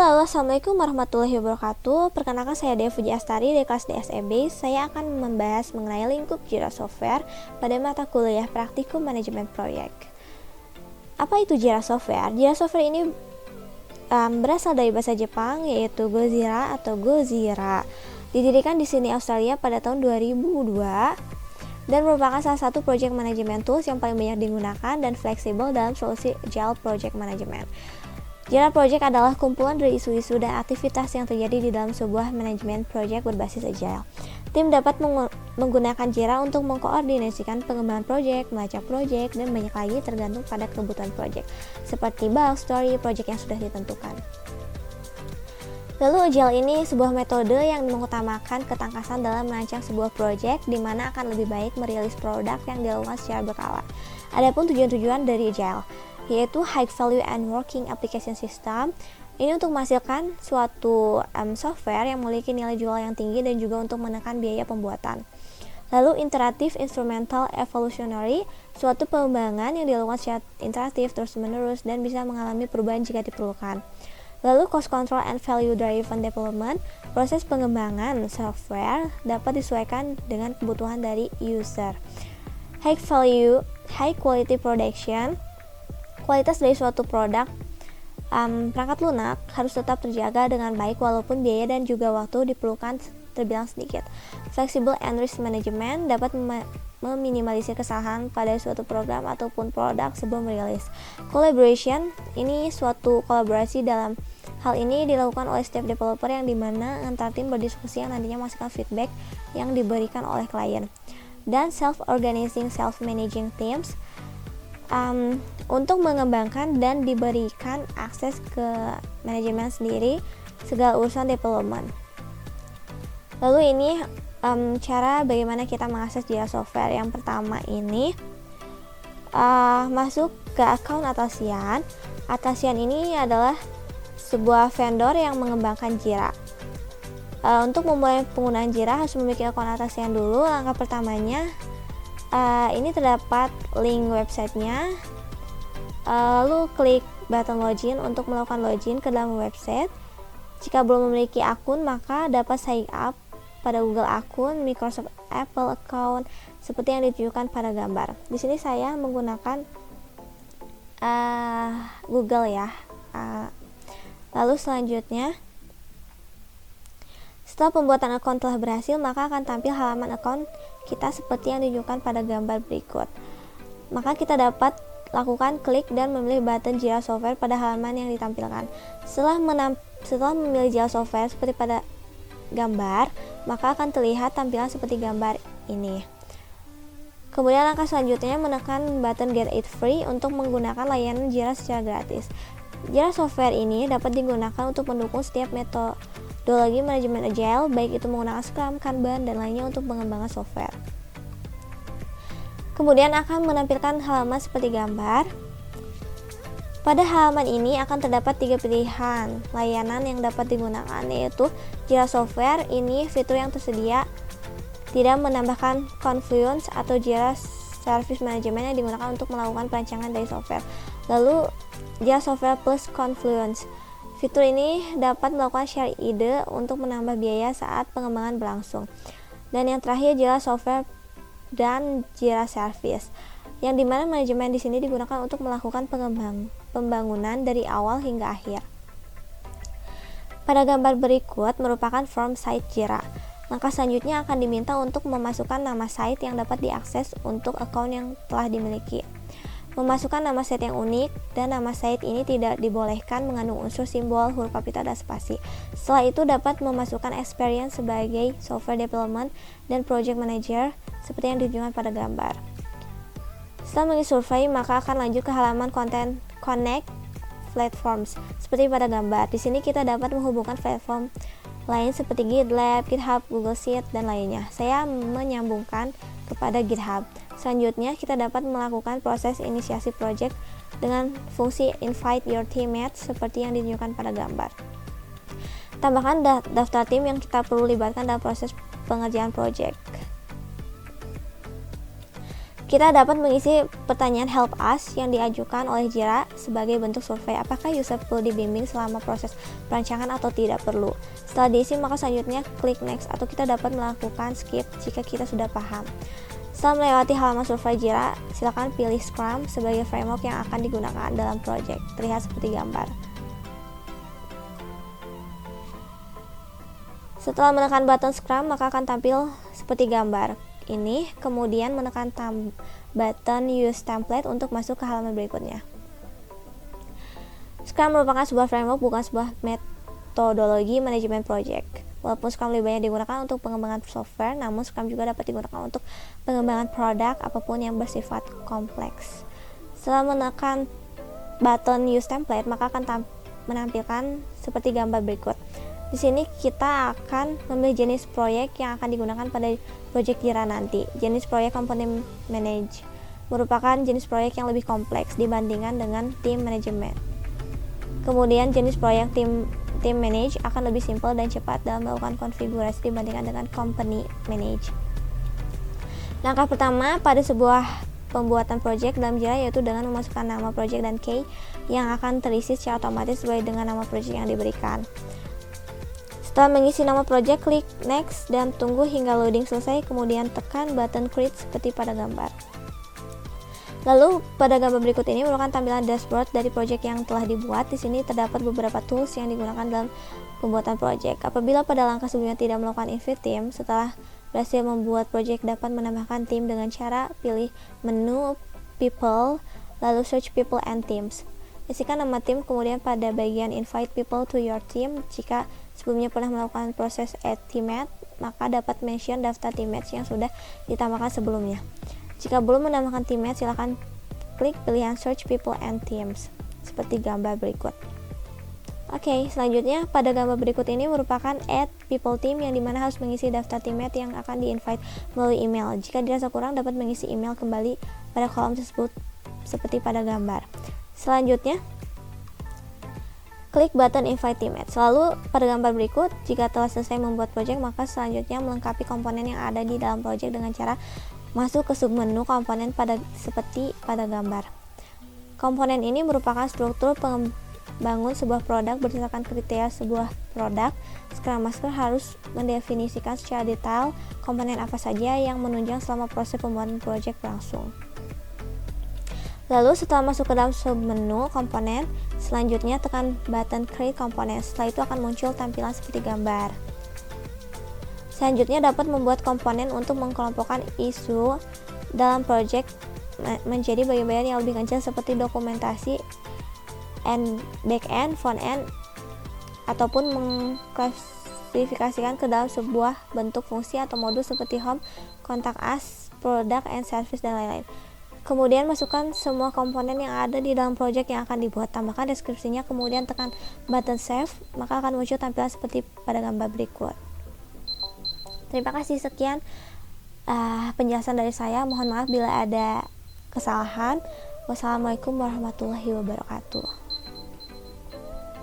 Halo, assalamualaikum warahmatullahi wabarakatuh. Perkenalkan saya Dea Fuji Astari dari kelas DSEB. Saya akan membahas mengenai lingkup Jira Software pada mata kuliah Praktikum Manajemen Proyek. Apa itu Jira Software? Jira Software ini berasal dari bahasa Jepang, yaitu Gojira atau Gojira. Didirikan di Sydney, Australia pada tahun 2002 dan merupakan salah satu project management tools yang paling banyak digunakan dan fleksibel dalam solusi Agile Project Management. Jira Project adalah kumpulan dari isu-isu dan aktivitas yang terjadi di dalam sebuah manajemen project berbasis Agile. Tim dapat menggunakan Jira untuk mengkoordinasikan pengembangan project, melacak project, dan banyak lagi tergantung pada kebutuhan project, seperti bug, story, project yang sudah ditentukan. Lalu Agile ini sebuah metode yang mengutamakan ketangkasan dalam merancang sebuah project, di mana akan lebih baik merilis produk yang dilakukan secara berkala. Adapun tujuan-tujuan dari Agile yaitu High Value and Working Application System. Ini untuk menghasilkan suatu software yang memiliki nilai jual yang tinggi dan juga untuk menekan biaya pembuatan. Lalu Interactive Instrumental Evolutionary, suatu pengembangan yang dilakukan secara interaktif terus-menerus dan bisa mengalami perubahan jika diperlukan. Lalu Cost Control and Value Driven Development, proses pengembangan software dapat disesuaikan dengan kebutuhan dari user. High Value, High Quality Production, kualitas dari suatu produk perangkat lunak harus tetap terjaga dengan baik walaupun biaya dan juga waktu diperlukan terbilang sedikit. Flexible and Risk Management dapat meminimalisir kesalahan pada suatu program ataupun produk sebelum rilis. Collaboration, ini suatu kolaborasi. Dalam hal ini dilakukan oleh setiap developer yang dimana antar tim berdiskusi yang nantinya menghasilkan feedback yang diberikan oleh klien. Dan Self-Organizing Self-Managing Teams, untuk mengembangkan dan diberikan akses ke manajemen sendiri segala urusan development. Lalu ini cara bagaimana kita mengakses Jira Software. Yang pertama ini masuk ke account Atlassian. Atlassian ini adalah sebuah vendor yang mengembangkan Jira. Untuk memulai penggunaan Jira harus memiliki akun Atlassian dulu. Langkah pertamanya, ini terdapat link websitenya. Lalu klik button login untuk melakukan login ke dalam website. Jika belum memiliki akun, maka dapat sign up pada Google akun, Microsoft Apple account seperti yang ditunjukkan pada gambar. Di sini saya menggunakan Google ya. Lalu selanjutnya, setelah pembuatan akun telah berhasil, maka akan tampil halaman akun kita seperti yang ditunjukkan pada gambar berikut. Maka kita dapat lakukan klik dan memilih button Jira Software pada halaman yang ditampilkan. Setelah memilih Jira Software seperti pada gambar, maka akan terlihat tampilan seperti gambar ini. Kemudian langkah selanjutnya menekan button Get It Free untuk menggunakan layanan Jira secara gratis. Jira Software ini dapat digunakan untuk mendukung setiap metodologi manajemen Agile, baik itu menggunakan Scrum, Kanban, dan lainnya untuk pengembangan software. Kemudian akan menampilkan halaman seperti gambar. Pada halaman ini akan terdapat 3 pilihan layanan yang dapat digunakan, yaitu Jira Software. Ini fitur yang tersedia, tidak menambahkan Confluence atau Jira Service Management yang digunakan untuk melakukan perancangan dari software. Lalu Jira Software plus Confluence. Fitur ini dapat melakukan share ide untuk menambah biaya saat pengembangan berlangsung. Dan yang terakhir Jira Software dan Jira Service, yang dimana manajemen di sini digunakan untuk melakukan pembangunan dari awal hingga akhir. Pada gambar berikut merupakan form site Jira. Langkah selanjutnya akan diminta untuk memasukkan nama site yang dapat diakses untuk akun yang telah dimiliki. Memasukkan nama site yang unik, dan nama site ini tidak dibolehkan mengandung unsur simbol, huruf kapital, dan spasi. Setelah itu dapat memasukkan experience sebagai software development dan project manager seperti yang ditunjukkan pada gambar. Setelah mengisi survei, maka akan lanjut ke halaman konten Connect Platforms seperti pada gambar. Di sini kita dapat menghubungkan platform lain seperti GitLab, GitHub, Google Sheet, dan lainnya. Saya menyambungkan kepada GitHub. Selanjutnya, kita dapat melakukan proses inisiasi project dengan fungsi invite your teammates seperti yang ditunjukkan pada gambar. Tambahkan daftar tim yang kita perlu libatkan dalam proses pengerjaan project. Kita dapat mengisi pertanyaan help us yang diajukan oleh Jira sebagai bentuk survei apakah user perlu dibimbing selama proses perancangan atau tidak perlu. Setelah diisi, maka selanjutnya klik next atau kita dapat melakukan skip jika kita sudah paham. Setelah melewati halaman survei Jira, silakan pilih Scrum sebagai framework yang akan digunakan dalam project. Terlihat seperti gambar. Setelah menekan button Scrum, maka akan tampil seperti gambar ini, kemudian menekan button Use Template untuk masuk ke halaman berikutnya. Scrum merupakan sebuah framework, bukan sebuah metodologi manajemen project. Walaupun Scrum lebih banyak digunakan untuk pengembangan software, namun Scrum juga dapat digunakan untuk pengembangan produk apapun yang bersifat kompleks. Setelah menekan button Use Template, maka akan menampilkan seperti gambar berikut. Di sini kita akan memilih jenis proyek yang akan digunakan pada project Jira nanti. Jenis proyek Component Manage merupakan jenis proyek yang lebih kompleks dibandingkan dengan Team Management. Kemudian jenis proyek Team Manage akan lebih simpel dan cepat dalam melakukan konfigurasi dibandingkan dengan Company Manage. Langkah pertama pada sebuah pembuatan project dalam Jira yaitu dengan memasukkan nama project dan key yang akan terisi secara otomatis sesuai dengan nama project yang diberikan. Setelah mengisi nama project, klik next dan tunggu hingga loading selesai, kemudian tekan button create seperti pada gambar. Lalu pada gambar berikut ini merupakan tampilan dashboard dari project yang telah dibuat. Di sini terdapat beberapa tools yang digunakan dalam pembuatan project. Apabila pada langkah sebelumnya tidak melakukan invite team, setelah berhasil membuat project dapat menambahkan tim dengan cara pilih menu people, lalu search people and teams. Isikan nama tim, kemudian pada bagian invite people to your team. Jika sebelumnya pernah melakukan proses add teammate, maka dapat mention daftar teammates yang sudah ditambahkan sebelumnya. Jika belum menambahkan teammates, silakan klik pilihan search people and teams seperti gambar berikut. Oke, selanjutnya pada gambar berikut ini merupakan add people team yang dimana harus mengisi daftar teammate yang akan di-invite melalui email. Jika dirasa kurang, dapat mengisi email kembali pada kolom tersebut seperti pada gambar. Selanjutnya, klik button invite teammates. Lalu pada gambar berikut, jika telah selesai membuat project, maka selanjutnya melengkapi komponen yang ada di dalam project dengan cara masuk ke submenu komponen seperti pada gambar. Komponen ini merupakan struktur bangun sebuah produk berdasarkan kriteria sebuah produk. Scrum Master harus mendefinisikan secara detail komponen apa saja yang menunjang selama proses pembuatan project berlangsung. Lalu setelah masuk ke dalam submenu komponen, selanjutnya tekan button create component. Setelah itu akan muncul tampilan seperti gambar. Selanjutnya dapat membuat komponen untuk mengkelompokkan isu dalam project menjadi bagian-bagian yang lebih kecil seperti dokumentasi, back-end, front-end, ataupun mengklasifikasikan ke dalam sebuah bentuk fungsi atau modul seperti home, contact us, product, and service, dan lain-lain. Kemudian masukkan semua komponen yang ada di dalam project yang akan dibuat, tambahkan deskripsinya, kemudian tekan button save, maka akan muncul tampilan seperti pada gambar berikut. Terima kasih, sekian penjelasan dari saya. Mohon maaf bila ada kesalahan. Wassalamualaikum warahmatullahi wabarakatuh.